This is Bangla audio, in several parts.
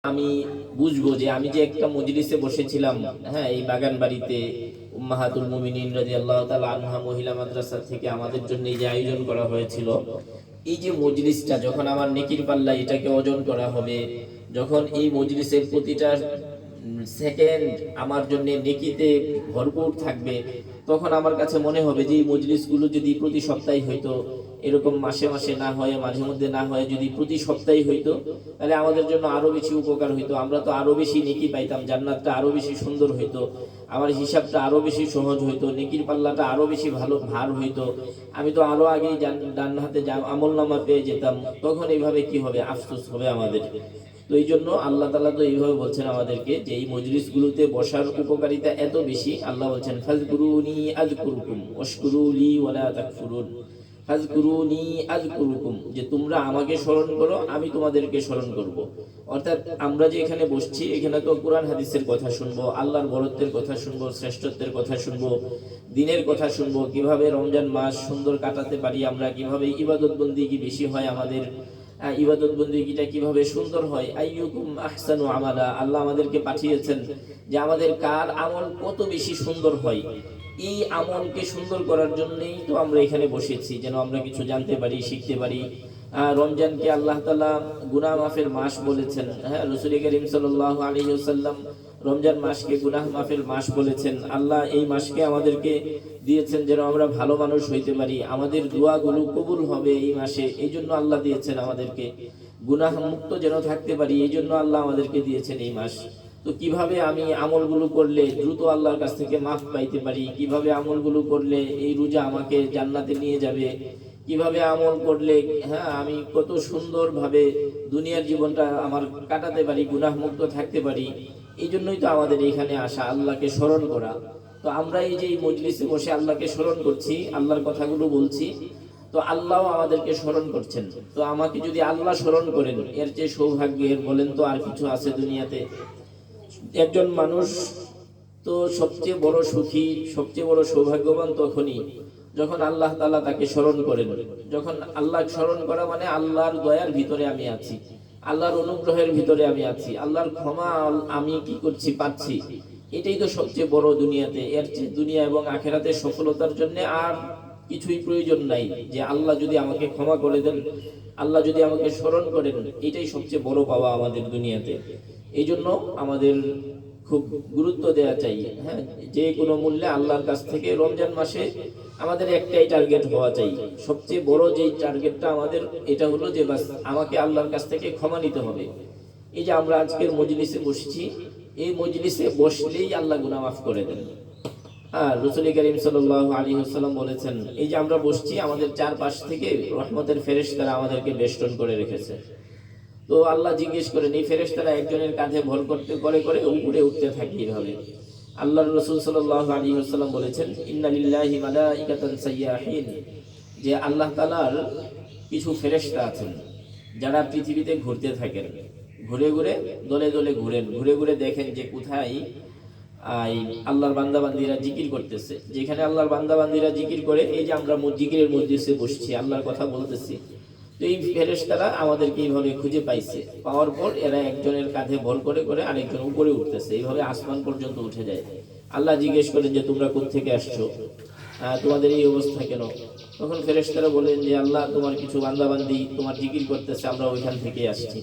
আমি বুঝবো যে আমি যে একটা মজলিসে বসেছিলাম, হ্যাঁ, এই বাগান বাড়িতে উম্মাহাতুল মুমিনিন রাদিয়াল্লাহু তাআলা আনহা মহিলা মাদ্রাসা থেকে আমাদের জন্য এই যে আয়োজন করা হয়েছিল, এই যে মজলিসটা যখন আমার নেকির পাল্লা এটাকে ওজন করা হবে, যখন এই মজলিসের প্রতিটা সেকেন্ড আমার জন্য নেকিতে ভরপুর থাকবে, তখন আমার কাছে মনে হবে যে এই মজলিসগুলো যদি প্রতি সপ্তাহে হইতো, এরকম মাসে মাসে না হয়, মাঝে মধ্যে না হয়, যদি প্রতি সপ্তাহে হইতো, তাহলে আমাদের জন্য আরো বেশি উপকার হইতো। আমরা তো আরো বেশি নেকি পাইতাম, জান্নাতটা আরো বেশি সুন্দর হইতো, আমার হিসাবটা আরো বেশি সহজ হইতো, নেকির পাল্লাটা আরো বেশি ভালো ভার হইতো। আমি তো আরো আগেই ডান হাতে আমল নামা পেয়ে যেতাম। তখন এইভাবে কি হবে, আফসোস হবে আমাদের। তো এই জন্য আল্লাহ তাআলা তো এইভাবে বলছেন আমাদেরকে যে এই মজলিসগুলোতে বসার উপকারিতা এত বেশি। আল্লাহ বলছেন ফাজকুরুনি আযকুরুকুম ওয়াশকুরুলি ওয়ালা তাকফুরুন। ফাজকুরুনি আযকুরুকুম, যে তোমরা আমাকে স্মরণ করো, আমি তোমাদেরকে স্মরণ করব। অর্থাৎ আমরা যে এখানে বসছি, এখানে তো কোরআন হাদিসের কথা শুনবো, আল্লাহর বরত্বের কথা শুনবো, শ্রেষ্ঠত্বের কথা শুনবো, দিনের কথা শুনবো, কিভাবে রমজান মাস সুন্দর কাটাতে পারি আমরা, কিভাবে ইবাদত বন্দেগী বেশি হয় আমাদের, ইবাদত বন্দেগীটা কিভাবে সুন্দর হয়। আইয়ুকুম আহসানু আমালা, আল্লাহ আমাদেরকে পাঠিয়েছেন যে আমাদের কার আমল কত বেশি সুন্দর হয়। এই আমলকে সুন্দর করার জন্যই তো আমরা এখানে বসেছি, যেন আমরা কিছু জানতে পারি, শিখতে পারি। রমজানকে আল্লাহ তাআলা গুনাহ মাফের মাস বলেছেন। হ্যাঁ, রাসূল করিম সাল্লাল্লাহু আলাইহি ওয়াসাল্লাম রমজান মাসকে গুনাহ মাফের মাস বলেছেন। আল্লাহ এই মাসকে আমাদেরকে দিয়েছেন যেন আমরা ভালো মানুষ হইতে পারি, আমাদের দোয়াগুলো কবুল হবে এই মাসে, এই জন্য আল্লাহ দিয়েছেন আমাদেরকে। গুনাহ মুক্ত যেন থাকতে পারি, এই জন্য আল্লাহ আমাদেরকে দিয়েছেন এই মাস। তো কিভাবে আমি আমলগুলো করলে দ্রুত আল্লাহর কাছ থেকে মাফ পাইতে পারি, কিভাবে আমলগুলো করলে এই রোজা আমাকে জান্নাতে নিয়ে যাবে, কিভাবে আমল করলে, হ্যাঁ, আমি কত সুন্দরভাবে দুনিয়ার জীবনটা আমার কাটাতে পারি, গুনাহ মুক্ত থাকতে পারি, এই জন্যই তো আমাদের এখানে আসা, আল্লাহকে স্মরণ করা। তো আমরা এই যে এই মজলিসে বসে আল্লাহকে স্মরণ করছি, আল্লাহর কথাগুলো বলছি, তো আল্লাহও আমাদেরকে স্মরণ করছেন। তো আমাকে যদি আল্লাহ স্মরণ করেন, এর চেয়ে সৌভাগ্যের বলেন তো আর কিছু আছে দুনিয়াতে? একজন মানুষ তো সবচেয়ে বড় সুখী, সবচেয়ে বড় সৌভাগ্যবান তখনই যখন আল্লাহ তাআলা তাকে স্মরণ করেন। যখন আল্লাহ স্মরণ করা মানে আল্লাহর দয়ার ভিতরে আমি আছি, আল্লাহর অনুগ্রহের ভিতরে আমি আছি, আল্লাহর ক্ষমা আমি কি করছি, পাচ্ছি। এটাই তো সবচেয়ে বড় দুনিয়াতে। এর চেয়ে দুনিয়া এবং আখেরাতের সফলতার জন্য আর কিছুই প্রয়োজন নাই। যে আল্লাহ যদি আমাকে ক্ষমা করে দেন, আল্লাহ যদি আমাকে স্মরণ করেন, এটাই সবচেয়ে বড় পাওয়া আমাদের দুনিয়াতে। এই জন্য আমাদের খুব গুরুত্ব দেওয়া চাই। হ্যাঁ, যে কোনো মূল্যে আল্লাহর কাছ থেকে রমজান মাসে আমাদের একটাই টার্গেট হওয়া চাই। সবচেয়ে বড় যেই টার্গেটটা আমাদের, এটা হলো যে বাস আমাকে আল্লাহর কাছ থেকে ক্ষমা নিতে হবে। এই যে আমরা আজকের মজলিসে বসেছি, এই মজলিসে বসলেই আল্লাহ গুনাহ মাফ করে দেন। হ্যাঁ, রাসূল করিম সাল্লাল্লাহু আলাইহি ওয়াসাল্লাম বলেছেন, এই যে আমরা বসছি, আমাদের চারপাশ থেকে রহমতের ফেরেশতারা আমাদেরকে বেষ্টন করে রেখেছে। তো আল্লাহ জিজ্ঞেস করেন, এই ফেরেশতারা একজনের কাঁধে ভর করতে করে করে উপরে উঠতে থাকে এইভাবে। আল্লাহর রাসূল সাল্লাল্লাহু আলাইহি ওয়াসাল্লাম বলেছেন, ইন্না লিল্লাহি মালাইকাতান সাইয়াহিন, যে আল্লাহ তাআলার কিছু ফেরেশতা আছেন যারা পৃথিবীতে ঘুরতে থাকেন, ঘুরে ঘুরে দলে দলে ঘুরেন, ঘুরে ঘুরে দেখেন যে কোথায় আল্লাহর বান্দাবান্দিরা জিকির করতেছে। যেখানে আল্লাহর বান্দাবান্দিরা জিকির করে, এই যে আমরা জিকিরের মজলিসে বসছি, আল্লাহর কথা বলতেছি, তো এই ফেরেশতারা আমাদেরকে এইভাবে খুঁজে পাইছে। পাওয়ার পর এরা একজনের কাঁধে ভর করে করে আরেকজন উপরে উঠতেছে, এইভাবে আসমান পর্যন্ত উঠে যায়। আল্লাহ জিজ্ঞেস করেন যে তোমরা কোথা থেকে আসছো, তোমাদের এই অবস্থা কেন? তখন ফেরেশতারা বলেন যে আল্লাহ, তোমার কিছু বান্দাবান্দি তোমার জিকির করতেছে, আমরা ওইখান থেকে আসছি।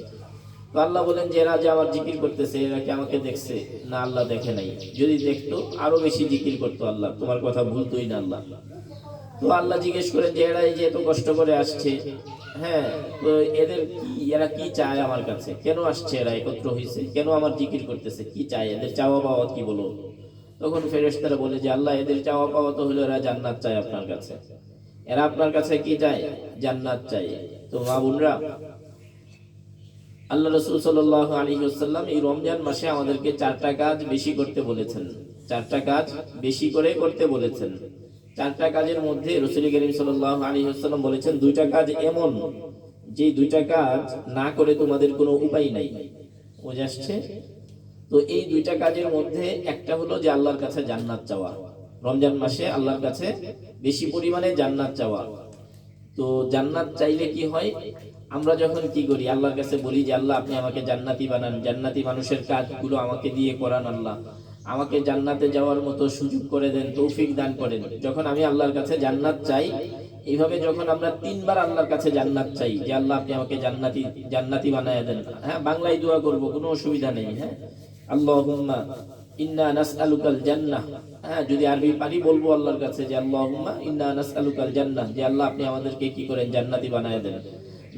তো আল্লাহ বলেন যে এরা যে আমার জিকির করতেছে, এরা কি আমাকে দেখছে? না, আল্লাহ দেখে নাই। যদি দেখতো আরো বেশি জিকির করতো, আল্লাহ তোমার কথা ভুলতোই না আল্লাহ। তো আল্লাহ জিজ্ঞেস করেন যে এরা এই যে এত কষ্ট করে আসছে, হ্যাঁ, তো এদের কি, এরা কি চায় আমার কাছে, কেন আসছে, এরা একত্র হয়েছে কেন, আমার জিকির করতেছে, কি চায়, এদের চাওয়া পাওয়া কি বলো? তখন ফেরেশতারা বলে যে আল্লাহ, এদের চাওয়া পাওয়া তো হলো এরা জান্নাত চায় আপনার কাছে। এরা আপনার কাছে কি চায়? জান্নাত চায়। তো মা বোনরা, আল্লাহ রাসূল সাল্লাল্লাহু আলাইহি ওয়াসাল্লাম এই রমজান মাসে আমাদেরকে চারটা কাজ বেশি করতে বলেছেন, চারটা কাজ বেশি করে করতে বলেছেন। চারটা কাজের মধ্যে রাসূল করিম সাল্লাল্লাহু আলাইহি ওয়াসাল্লাম বলেছেন দুইটা কাজ এমন যে দুইটা কাজ না করে তোমাদের কোনো উপায় নাই। বুঝে আসছে? তো এই দুইটা কাজের মধ্যে একটা হলো যে আল্লাহর কাছে জান্নাত চাওয়া। রমজান মাসে আল্লাহর কাছে বেশি পরিমাণে জান্নাত চাওয়া। তো জান্নাত চাইলে কি হয়? আমরা যখন কি করি, আল্লাহর কাছে বলি যে আল্লাহ আপনি আমাকে জান্নাতি বানান, জান্নাতি মানুষের কাজগুলো আমাকে দিয়ে করান, আল্লাহ আমাকে জান্নাতে যাওয়ার মতো সুযোগ করে দেন, তৌফিক দান করেন। যখন আমি আল্লাহর কাছে জান্নাত চাই, এইভাবে যখন আমরা 3বার আল্লাহর কাছে জান্নাত চাই যে আল্লাহ আপনি আমাকে জান্নাতি জান্নাতি বানায় দেন, হ্যাঁ বাংলায় দোয়া করব, কোনো অসুবিধা নেই। হ্যাঁ, আল্লাহুম্মা ইন্না নাসআলুকাল জান্নাহ। হ্যাঁ, যদি আরবি পারি বলবো আল্লাহর কাছে যে আল্লাহুম্মা ইন্না নাসআলুকাল জান্নাহ, যে আল্লাহ আপনি আমাদেরকে কি করেন জান্নাতি বানায় দেন।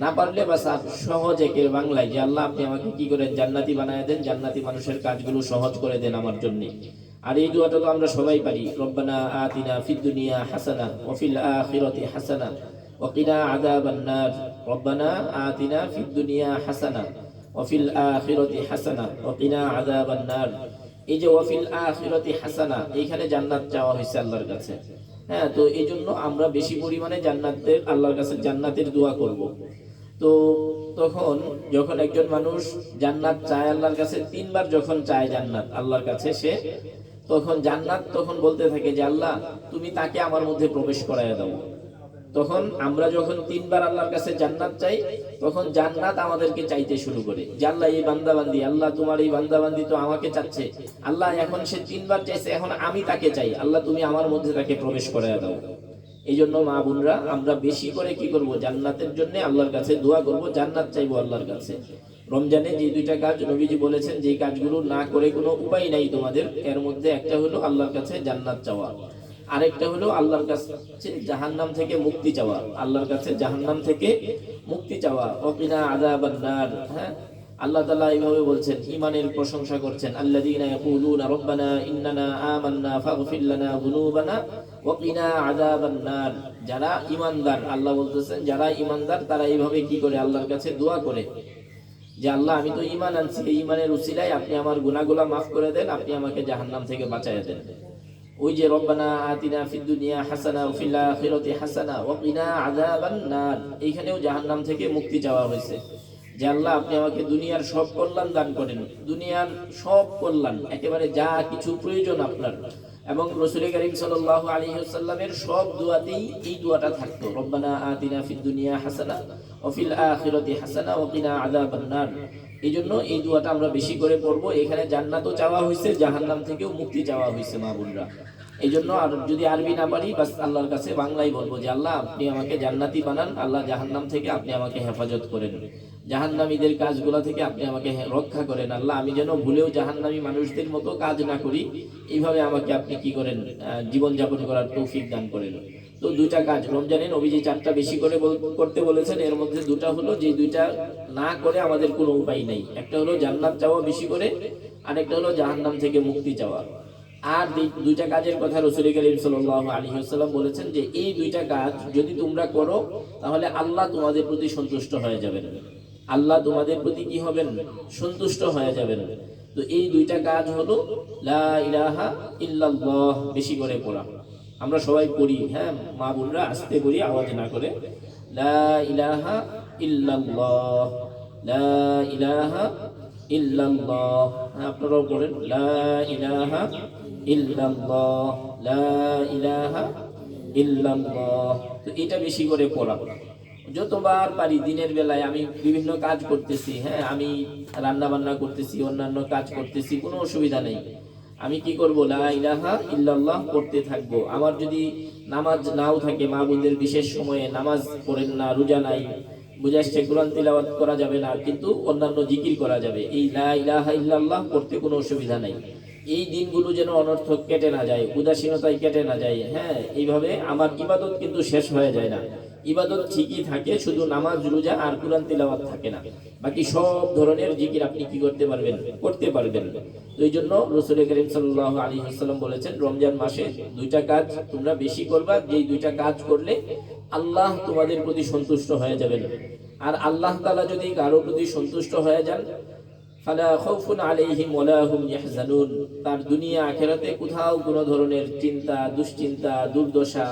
না পারলে বাস সহজ একের বাংলায় যে আল্লাহ আপনি আমাকে কি করেন জান্নাতি বানায় দেন, জান্নাতি মানুষের কাজগুলো সহজ করে দেন আমার জন্য। আর এই দোয়াটা তো আমরা সবাই পারি, রব্বানা আতিনা ফিদ দুনিয়া হাসানা ওয়া ফিল আখিরাতি হাসানা ওয়া কিনা আযাবান নার, রব্বানা আতিনা ফিদ দুনিয়া হাসানা ওয়া ফিল আখিরাতি হাসানা ওয়া কিনা আযাবান নার। এই যে ওয়া ফিল আখিরাতি হাসানা, এইখানে জান্নাত চাওয়া হয়েছে আল্লাহর কাছে। হ্যাঁ, তো এই জন্য আমরা বেশি পরিমাণে জান্নাতের আল্লাহর কাছে জান্নাতের দোয়া করব। তো তখন যখন একজন মানুষ জান্নাত চায় আল্লাহর কাছে, 3বার যখন চায় জান্নাত আল্লাহর কাছে, সে তখন জান্নাত তখন বলতে থাকে যে আল্লাহ তুমি তাকে আমার মধ্যে প্রবেশ করায় দাও। তখন আমরা যখন 3বার আল্লাহর কাছে জান্নাত চাই, তখন জান্নাত আমাদেরকে চাইতে শুরু করে যে আল্লাহ এই বান্দাবান্দি, আল্লাহ তোমার এই বান্দাবান্দি তো আমাকে চাচ্ছে, আল্লাহ এখন সে 3বার চাইছে, এখন আমি তাকে চাই, আল্লাহ তুমি আমার মধ্যে তাকে প্রবেশ করায় দাও। এই জন্য মা বোনরা আমরা বেশি করে কি করব, জান্নাতের জন্য আল্লাহর কাছে দোয়া করব, জান্নাত চাইবো আল্লাহর কাছে। রমজানে যে 2টা কাজ নবীজি বলেছেন, যে কাজগুলো না করে কোনো উপায় নাই তোমাদের, এর মধ্যে একটা হলো আল্লাহর কাছে জান্নাত চাওয়া, আরেকটা হলো আল্লাহর কাছে জাহান্নাম থেকে মুক্তি চাওয়া, আল্লাহর কাছে জাহান্নাম থেকে মুক্তি চাওয়া। ওকিনা আযাবান নার। হ্যাঁ, আল্লাহ তাআলা এইভাবে বলছেন, ঈমানের প্রশংসা করছেন, আল্লাযীনা ইয়াকুলুনা রব্বানা ইন্নানা আমান্না ফাগফির লানা যুনুবানা ওয়া কিনা আযাবান নার। যারা ঈমানদার, আল্লাহ বলতেছেন যারা ঈমানদার তারা এইভাবে কি করে আল্লাহর কাছে দোয়া করে যে আল্লাহ আমি তো ঈমান আনছি, এই ঈমানের উসিলায় আপনি আমার গুনাহগুলো maaf করে দেন, আপনি আমাকে জাহান্নাম থেকে বাঁচায় দেন। ওই যে রব্বানা আতিনা ফিদ দুনিয়া হাসানা ওয়া ফিল আখিরাতি হাসানা ওয়া কিনা আযাবান নার, এইখানেও জাহান্নাম থেকে মুক্তি চাওয়া হয়েছে যে আল্লাহ আপনি আমাকে দুনিয়ার সব কল্যাণ দান করেন, দুনিয়ার সব কল্যাণ একেবারে যা কিছু প্রয়োজন আপনার। এবং রাসূল করিম সাল্লাল্লাহু আলাইহি ওয়াসাল্লামের সব দোয়াতেই এই দোয়াটা থাকতো, রব্বানা আতিনা ফিদ দুনিয়া হাসানা ওয়া ফিল আখিরাতি হাসানা ওয়া কিনা আযাবান নার। এই জন্য এই দোয়াটা আমরা বেশি করে পড়বো। এখানে জান্নাতও চাওয়া হয়েছে, জাহান্নাম থেকেও মুক্তি চাওয়া হয়েছে মা বোনরা। এই জন্য আর যদি আরবি না পারি বাস আল্লাহর কাছে বাংলায় বলবো যে আল্লাহ আপনি আমাকে জান্নাতি বানান, আল্লাহ জাহান্নাম থেকে আপনি আমাকে হেফাজত করেন, জাহান্নামীদের কাজগুলো থেকে আপনি আমাকে রক্ষা করেন, আল্লাহ আমি যেন ভুলেও জাহান্নামী মানুষদের মতো কাজ না করি, এইভাবে আমাকে আপনি কি করেন জীবনযাপন করার তৌফিক দান করেন। তো 2টা কাজ রমজানে নবীজি 4টা বেশি করে করতে বলেছেন, এর মধ্যে 2টা হলো যে 2টা না করে আমাদের কোনো উপায় নেই। একটা হলো জান্নাত চাওয়া বেশি করে, আরেকটা হলো জাহান্নাম থেকে মুক্তি চাওয়া। আর 2টা কাজের কথা রাসূল করিম সাল্লাল্লাহু আলাইহি ওয়াসাল্লাম বলেছেন যে এই 2টা কাজ যদি তোমরা করো তাহলে আল্লাহ তোমাদের প্রতি সন্তুষ্ট হয়ে যাবেন, আল্লাহ তোমাদের প্রতি কি হবেন, সন্তুষ্ট হয়ে যাবেন। তো এই 2টা কাজ হলো লা ইলাহা ইল্লাল্লাহ, বেশি করে পড়া। আমরা সবাই পড়ি, হ্যাঁ মা বোনরা আস্তে পড়ি, আওয়াজ না করে, লা ইলাহা ইল্লাল্লাহ, লা ইলাহা ইল্লাল্লাহ। হ্যাঁ আপনারাও পড়েন, লা ইলাহা ইল্লাল্লাহ, লা ইলাহা ইল্লাল্লাহ। তো এটা বেশি করে পড়া, যতবার পারি দিনের বেলায়। আমি বিভিন্ন কাজ করতেছি, হ্যাঁ আমি রান্না বান্না করতেছি, অন্যান্য কাজ করতেছি, কোনো অসুবিধা নেই, আমি কি করব, লা ইলাহা ইল্লাল্লাহ পড়তে থাকবো। আমার যদি নামাজ নাও থাকে, মা বোনদের বিশেষ সময়ে নামাজ পড়েন না, রোজা নাই, বুঝাচ্ছে কোরআন তিলাওয়াত করা যাবে না, কিন্তু অন্যান্য জিকির করা যাবে, এই লা ইলাহা ইল্লাল্লাহ পড়তে কোনো অসুবিধা নাই। এই দিনগুলো যেন অনর্থক কেটে না যায়, উদাসীনতায় কেটে না যায়। হ্যাঁ, এইভাবে আমার ইবাদত কিন্তু শেষ হয়ে যায় না, ইবাদত ঠিকই থাকে, শুধু নামাজ রোজা আর কোরআন তিলাওয়াত থাকে না, বাকি সব ধরনের জিকির আপনি কি করতে পারবেন, করতে পারবেন। তো এই জন্য রাসূল করিম সাল্লাল্লাহু আলাইহি ওয়াসাল্লাম বলেছেন রমজান মাসে 2টা কাজ তোমরা বেশি করবা, যেই 2টা কাজ করলে আল্লাহ তোমাদের প্রতি সন্তুষ্ট হয়ে যাবেন। আর আল্লাহ তাআলা যদি কারো প্রতি সন্তুষ্ট হয়ে যান, ফালা খাউফুন আলাইহিম ওয়ালা হুম ইয়াহজানুন, তার দুনিয়া আখিরাতে কোথাও কোনো ধরনের চিন্তা, দুশ্চিন্তা, দুর্দশা,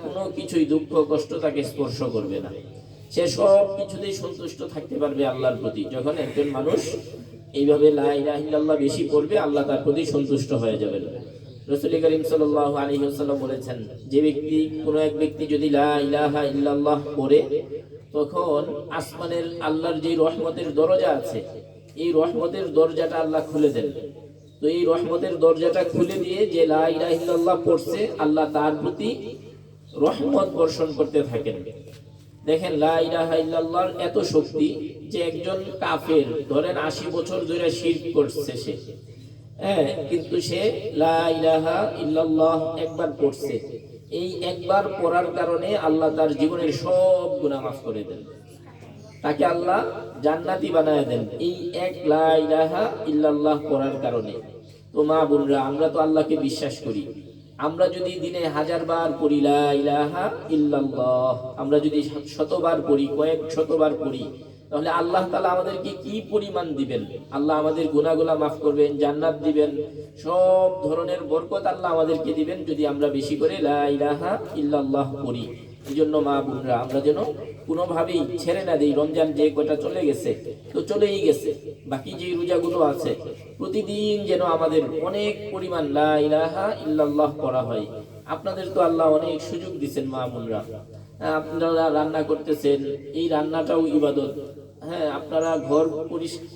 কোনো কিছুই দুঃখ কষ্ট তাকে স্পর্শ করবে না, সে সব কিছুতেই সন্তুষ্ট থাকতে পারবে আল্লাহর প্রতি। যখন একজন মানুষ এইভাবে লা ইলাহা ইল্লাল্লাহ বেশি পড়বে, আল্লাহ তার প্রতি সন্তুষ্ট হয়ে যাবেন। রাসূল করিম সাল্লাল্লাহু আলাইহি ওয়াসাল্লাম বলেছেন, যে ব্যক্তি, কোনো এক ব্যক্তি যদি লা ইলাহা ইল্লাল্লাহ পড়ে, তখন আসমানের আল্লাহর যে রহমতের দরজা আছে, এই রহমতের দরজাটা আল্লাহ খুলে দেন। তো এই রহমতের দরজাটা খুলে দিয়ে যে লা ইলাহা ইল্লাল্লাহ পড়ছে, আল্লাহ তার প্রতি রহমত বর্ষণ করতে থাকেন। দেখেন লা ইলাহা ইল্লাল্লাহর এত শক্তি যে একজন কাফের ধরেন 80 বছর ধরে শিরক করছে সে, হ্যাঁ, কিন্তু সে লা ইলাহা ইল্লাল্লাহ একবার পড়ছে, এই একবার পড়ার কারণে আল্লাহ তার জীবনের সব গুনাহ মাফ করে দেন, তাকে আল্লাহ জান্নাতি বানায় দেন এই এক লা ইলাহা ইল্লাল্লাহ পড়ার কারণে। তো মা বোনরা, আমরা তো আল্লাহকে বিশ্বাস করি, আমরা যদি দিনে 1000 বার পড়ি লা ইলাহা ইল্লাল্লাহ, আমরা যদি 100 বার পড়ি, কয়েক শতবার পড়ি, তাহলে আল্লাহ তাআলা আমাদেরকে কি পরিমাণ দিবেন। আল্লাহ আমাদের গুনাহগুলো মাফ করবেন, জান্নাত দিবেন, সব ধরনের বরকত আল্লাহ আমাদেরকে দিবেন যদি আমরা বেশি করে লা ইলাহা ইল্লাল্লাহ পড়ি। এই জন্য মা বোনরা, আমরা যেন কোনোভাবেই ছেড়ে না দিই। রমজান যে কয়টা চলে গেছে তো চলেই গেছে, বাকি যে রোজাগুলো আছে প্রতিদিন যেন আমাদের অনেক পরিমাণ লা ইলাহা ইল্লাল্লাহ পড়া হয়। আপনাদের তো আল্লাহ অনেক সুযোগ দিচ্ছেন মা বোনরা, আপনারা রান্না করতেছেন, এই রান্নাটাও ইবাদত। হ্যাঁ, আপনারা ঘর পরিষ্কার,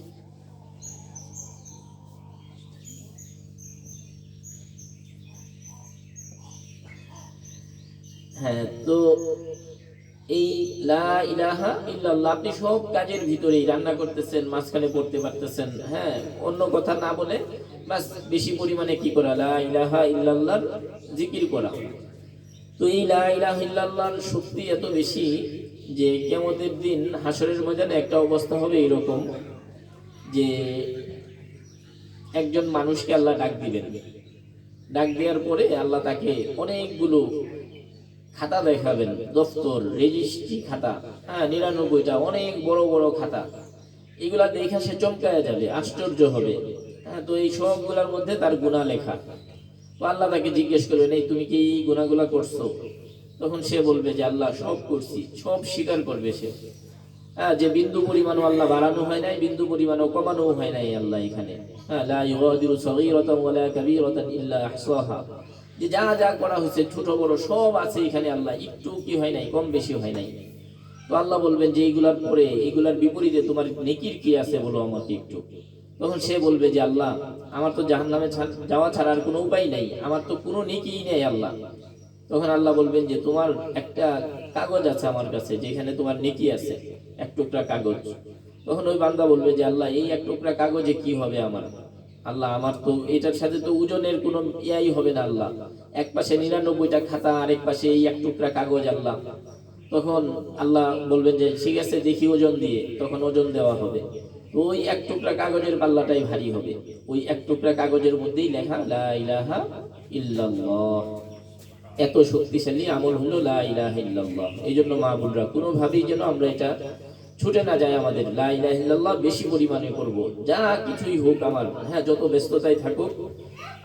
হ্যাঁ, তো এই লা ইলাহা ইল্লাল্লাহ আপনি সব কাজের ভিতরেই রান্না করতেছেন, মাঝখানে পড়তে পারতেছেন, হ্যাঁ, অন্য কথা না বলে বাস বেশি পরিমাণে কি করা, লা ইলাহা ইল্লাল্লাহর জিকির করা। তো এই লা ইলাহা ইল্লাল্লাহর শক্তি এত বেশি যে কিয়ামতের দিন হাসরের ময়দানে একটা অবস্থা হবে এরকম যে একজন মানুষকে আল্লাহ ডাক দিবেন, ডাক দেওয়ার পরে আল্লাহ তাকে অনেকগুলো খাতা দেখাবেন, দফতর, রেজিস্ট্রি খাতা, হ্যাঁ, 99টা অনেক বড় বড় খাতা। এগুলা দেখা সে চমকায়া যাবে, আশ্চর্য হবে। হ্যাঁ, তো এই সবগুলোর মধ্যে তার গুনাহ লেখা। তো আল্লাহ তাকে জিজ্ঞেস করবেন, এই তুমি কি এই গুনাহগুলা করছো? তখন সে বলবে যে আল্লাহ সব করছি, সব স্বীকার করবে সে। হ্যাঁ, যে বিন্দু পরিমাণও আল্লাহ বাড়ানো হয় নাই, বিন্দু পরিমাণও কমানো হয় নাই আল্লাহ এখানে। হ্যাঁ, লা ইউগাদিরু সাগীরাতান ওয়ালা কাবীরাতান ইল্লা আহসাহা, যে যা যা করা হয়েছে ছোট বড় সব আছে এখানে, আল্লাহ একটু কি হয় নাই, কম বেশি হয় নাই। তো আল্লাহ বলবেন যে এইগুলার পরে, এইগুলার বিপরীতে তোমার নেকির কি আছে বলো আমাকে একটু। তখন সে বলবে যে আল্লাহ, আমার তো জাহান্নামে যাওয়া ছাড়া আর কোনো উপায় নাই, আমার তো কোনো নেকিই নেই আল্লাহ। তখন আল্লাহ বলবেন যে তোমার একটা কাগজ আছে আমার কাছে, যেখানে তোমার নেকি আছে, এক টুকরা কাগজ। তখন ওই বান্দা বলবে যে আল্লাহ, এই এক টুকরা কাগজে কি হবে আমার? আল্লাহ, আমার তো এটার সাথে তো ওজনের কোনো ইয়াই হবে না আল্লাহ, এক পাশে 99টা খাতা, আর এক পাশে এই এক টুকরা কাগজ আল্লাহ। তখন আল্লাহ বলবেন যে ঠিক আছে, দেখি ওজন দিয়ে। তখন ওজন দেওয়া হবে, ওই এক টুকরা কাগজের পাল্লাটাই ভারী হবে, ওই এক টুকরা কাগজের মধ্যেই লেখা লা ইলাহা ইল্লাল্লাহ। এত শক্তিশালী আমল হলো লা ইলাহা ইল্লাল্লাহ। এই জন্য মা বোনরা, কোনোভাবেই যেন আমরা এটা ছুটে না যায় আমাদের, লা ইলাহা ইল্লাল্লাহ বেশি পরিমাণে করব, যা কিছুই হোক আমার, হ্যাঁ, যত ব্যস্ততাই থাকুক,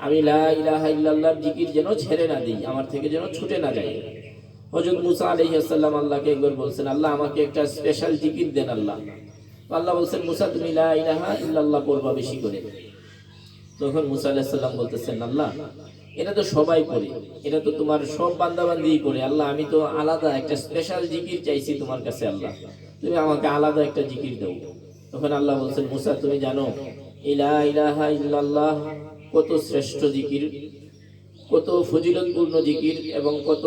আমি লা ইলাহা ইল্লাল্লাহর জিকির যেন ছেড়ে না দিই, আমার থেকে যেন ছুটে না যায়। হযরত মুসা আলাইহিস সালাম আল্লাহকে একবার বলছেন, আল্লাহ আমাকে একটা স্পেশাল জিকির দেন আল্লাহ। তো আল্লাহ বলছেন, মুসা তুমি লা ইলাহা ইল্লাল্লাহ পড়বা বেশি করে। তখন মুসা আলাইহিস সালাম বলতেছেন, আল্লাহ এটা তো সবাই পড়ে, এটা তো তোমার সব বান্দাবান্দিই পড়ে, আল্লাহ আমি তো আলাদা একটা স্পেশাল জিকির চাইছি তোমার কাছে, আল্লাহ তুমি আমাকে আলাদা একটা জিকির দাও। তখন আল্লাহ বলছেন, মুসা তুমি জানো এই লা ইলাহা ইল্লাল্লাহ কত শ্রেষ্ঠ জিকির, কত ফজিলতপূর্ণ জিকির, এবং কত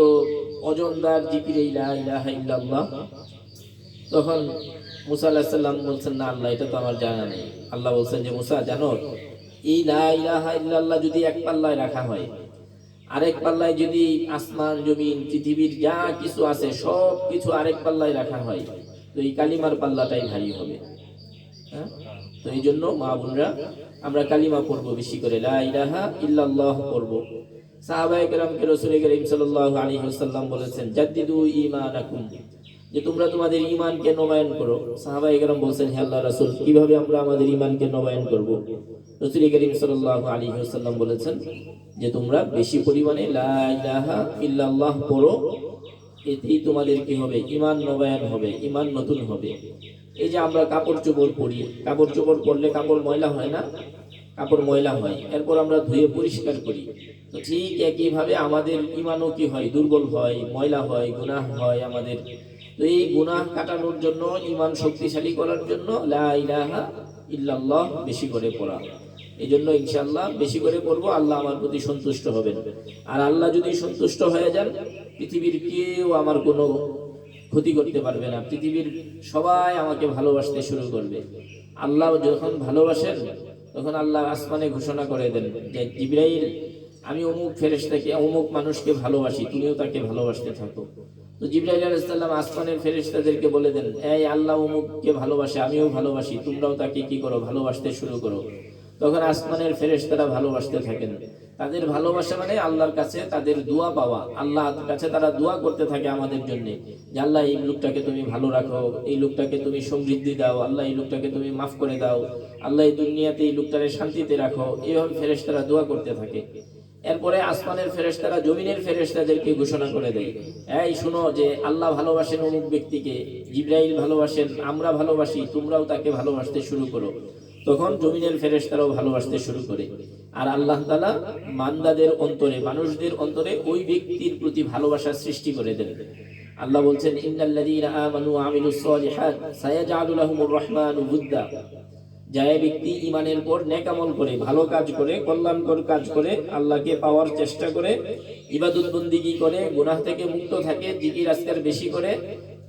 অজনদার জিকির এই লা ইলাহা ইল্লাল্লাহ। তখন মুসা আলাইহিস সালাম বলছেন, না আল্লাহ এটা তো আমার জানা নেই। আল্লাহ বলছেন যে মুসা জানো, এই লা ইলাহা ইল্লাল্লাহ যদি এক পাল্লায় রাখা হয়, আরেক পাল্লায় যদি আসমান জমিন পৃথিবীর যা কিছু আছে সব কিছু আরেক পাল্লায় রাখা হয়, তো এই কালিমার পাল্লাটাই ভারী হবে। হ্যাঁ, তো এই জন্য মা বোনরা, আমরা কালিমা পড়বো বেশি করে, লা ইলাহা ইল্লাল্লাহ পড়বো। সাহাবায়ে কেরামকে রাসূল করিম সাল্লাল্লাহু আলাইহি ওয়াসাল্লাম বলেছেন, জাদ্দিদু ঈমানাকুম, যে তোমরা তোমাদের ঈমানকে নবায়ন করো। সাহাবায়ে কেরাম বলছেন, হে আল্লাহর রাসূল, কিভাবে আমরা আমাদের ঈমানকে নবায়ন করব? রাসূল করিম সাল্লাল্লাহু আলাইহি ওয়াসাল্লাম বলেছেন যে তোমরা বেশি পরিমাণে লা ইলাহা ইল্লাল্লাহ পড়ো, এতেই তোমাদের কি হবে, ঈমান নবায়ন হবে, ঈমান নতুন হবে। এই যে আমরা কাপড় চোপড় পরি, কাপড় চোপড় পরলে কাপড় ময়লা হয় না? কাপড় ময়লা হয়, এরপর আমরা ধুয়ে পরিষ্কার করি। তো ঠিক একইভাবে আমাদের ঈমানও কি হয়, দুর্বল হয়, ময়লা হয়, গুনাহ হয় আমাদের। তো এই গুনাহ কাটানোর জন্য, ঈমান শক্তিশালী করার জন্য লা ইলাহা ইল্লাল্লাহ বেশি করে পড়া। এই জন্য ইনশাআল্লাহ বেশি করে পড়বো, আল্লাহ আমার প্রতি সন্তুষ্ট হবেন। আর আল্লাহ যদি সন্তুষ্ট হয়ে যান, পৃথিবীর কেউ আমার কোনো ক্ষতি করতে পারবে না, পৃথিবীর সবাই আমাকে ভালোবাসতে শুরু করবে। আল্লাহ যখন ভালোবাসেন তখন আল্লাহ আসমানে ঘোষণা করে দেন যে জিবরাইল, আমি অমুক ফেরেশতাকে, অমুক মানুষকে ভালোবাসি, তুমিও তাকে ভালোবাসতে থাকো। তো জিবরাইল আলাইহিস সালাম আসমানের ফেরেশতাদেরকে বলে দেন, এই আল্লাহ অমুককে ভালোবাসে, আমিও ভালোবাসি, তোমরাও তাকে কি করো, ভালোবাসতে শুরু করো। তখন আসমানের ফেরেশতারা ভালোবাসতে থাকেন। তাদের ভালোবাসা মানে আল্লাহর কাছে তাদের দোয়া পাওয়া, আল্লাহর কাছে তারা দোয়া করতে থাকে আমাদের জন্য, যে আল্লাহ এই লোকটাকে তুমি ভালো রাখো, এই লোকটাকে তুমি সমৃদ্ধি দাও, আল্লাহ এই লোকটাকে তুমি মাফ করে দাও, আল্লাহ এই দুনিয়াতে এই লোকটাকে শান্তিতে রাখো। এইভাবে ফেরেশতারা দোয়া করতে থাকে। এরপরে আসমানের ফেরেশতারা জমিনের ফেরেশতাদেরকে ঘোষণা করে দেয়, এই শুনো যে আল্লাহ ভালোবাসেন অমুক ব্যক্তিকে, জিবরাইল ভালোবাসেন, আমরা ভালোবাসি, তোমরাও তাকে ভালোবাসতে শুরু করো। তখন জমিনের ফেরেশতারাও ভালোবাসতে শুরু করে। আর আল্লাহ তাআলা বান্দাদের অন্তরে, মানুষদের অন্তরে ওই ব্যক্তির প্রতি ভালোবাসা সৃষ্টি করে দেন। আল্লাহ বলছেন, ইন্নাল্লাযীনা আমানু ওয়া আমিলুস সালিহাত সায়াজআলু লাহুমুর রাহমানু বুদ্দা। যে ব্যক্তি ঈমানের পর নেক আমল করে, ভালো কাজ করে, কল্যাণকর কাজ করে, আল্লাহকে পাওয়ার চেষ্টা করে, ইবাদত বন্দেগী করে, গুনাহ থেকে মুক্ত থাকে, জিকির আজকার বেশি করে,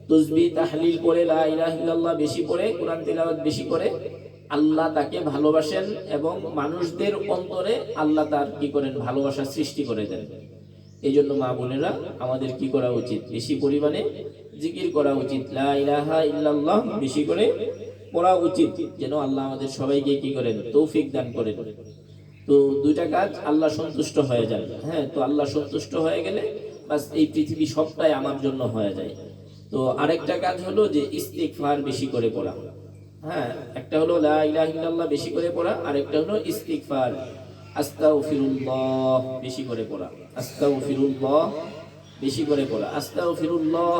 তাসবিহ তাহলিল করে, লা ইলাহা ইল্লাল্লাহ বেশি করে, কোরআন তিলাওয়াত বেশি করে, আল্লাহ তাকে ভালোবাসেন এবং মানুষদের অন্তরে আল্লাহ তার কি করেন, ভালোবাসা সৃষ্টি করে দেন। এই জন্য মা বোনেরা আমাদের কি করা উচিত, বেশি পরিমাণে জিকির করা উচিত, লা ইলাহা ইল্লাল্লাহ বেশি করে পড়া উচিত, যেন আল্লাহ আমাদের সবাইকে কি করেন, তৌফিক দান করেন। তো দুইটা কাজ, আল্লাহ সন্তুষ্ট হয়ে যান। হ্যাঁ, তো আল্লাহ সন্তুষ্ট হয়ে গেলে বাস এই পৃথিবী সবটাই আমার জন্য হয়ে যায়। তো আরেকটা কাজ হলো যে ইস্তিগফার বেশি করে পড়া। হ্যাঁ, একটা হলো লা ইলাহা ইল্লাল্লাহ বেশি করে পড়া, আরেকটা হলো ইস্তিগফার, আস্তাগফিরুল্লাহ বেশি করে পড়া, আস্তাগফিরুল্লাহ বেশি করে পড়া। আস্তাগফিরুল্লাহ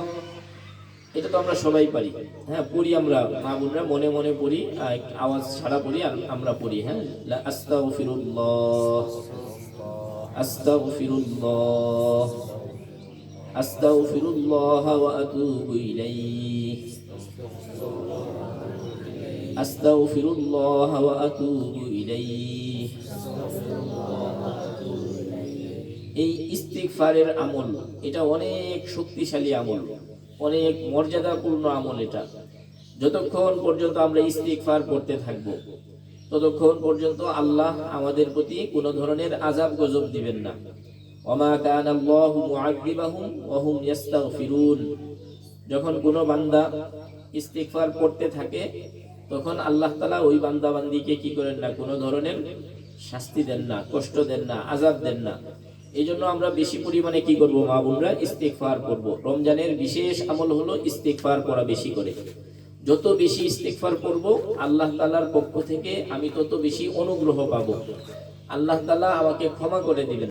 এটা তো আমরা সবাই পারি, হ্যাঁ পড়ি, আমরা মা বোনরা মনে মনে পড়ি, আওয়াজ ছাড়া পড়ি, আর আমরা পড়ি। হ্যাঁ, আস্তাগফিরুল্লাহ, আস্তাগফিরুল্লাহ, আস্তাগফিরুল্লাহ ওয়া আতুবু ইলাইহি, আস্তাগফিরুল্লাহ ওয়া আতুবু ইলাইহি। এই ইস্তিগফারের আমল এটা অনেক শক্তিশালী আমল, অনেক মর্যাদাপূর্ণ আমল। এটা যতক্ষণ পর্যন্ত আমরা ইস্তিগফার করতে থাকবো, ততক্ষণ পর্যন্ত আল্লাহ আমাদের প্রতি কোনো ধরনের আযাব গজব দিবেন না। ওমা কানাল্লাহু মুআযিবাহুম ওয়া হুম ইস্তাগফিরুন। যখন কোনো বান্দা ইস্তিগফার করতে থাকে, তখন আল্লাহ তাআলা ওই বান্দা বান্দীকে কি করেন না, কোনো ধরনের শাস্তি দেন না, কষ্ট দেন না, আযাব দেন না। এই জন্য আমরা বেশি পরিমাণে কি করব, মা বোনরা ইস্তিগফার করব। রমজানের বিশেষ আমল হলো ইস্তিগফার করা বেশি করে। যত বেশি ইস্তিগফার করব, আল্লাহ তাআলার পক্ষ থেকে আমি তত বেশি অনুগ্রহ পাবো, আল্লাহ তাআলা আমাকে ক্ষমা করে দিবেন।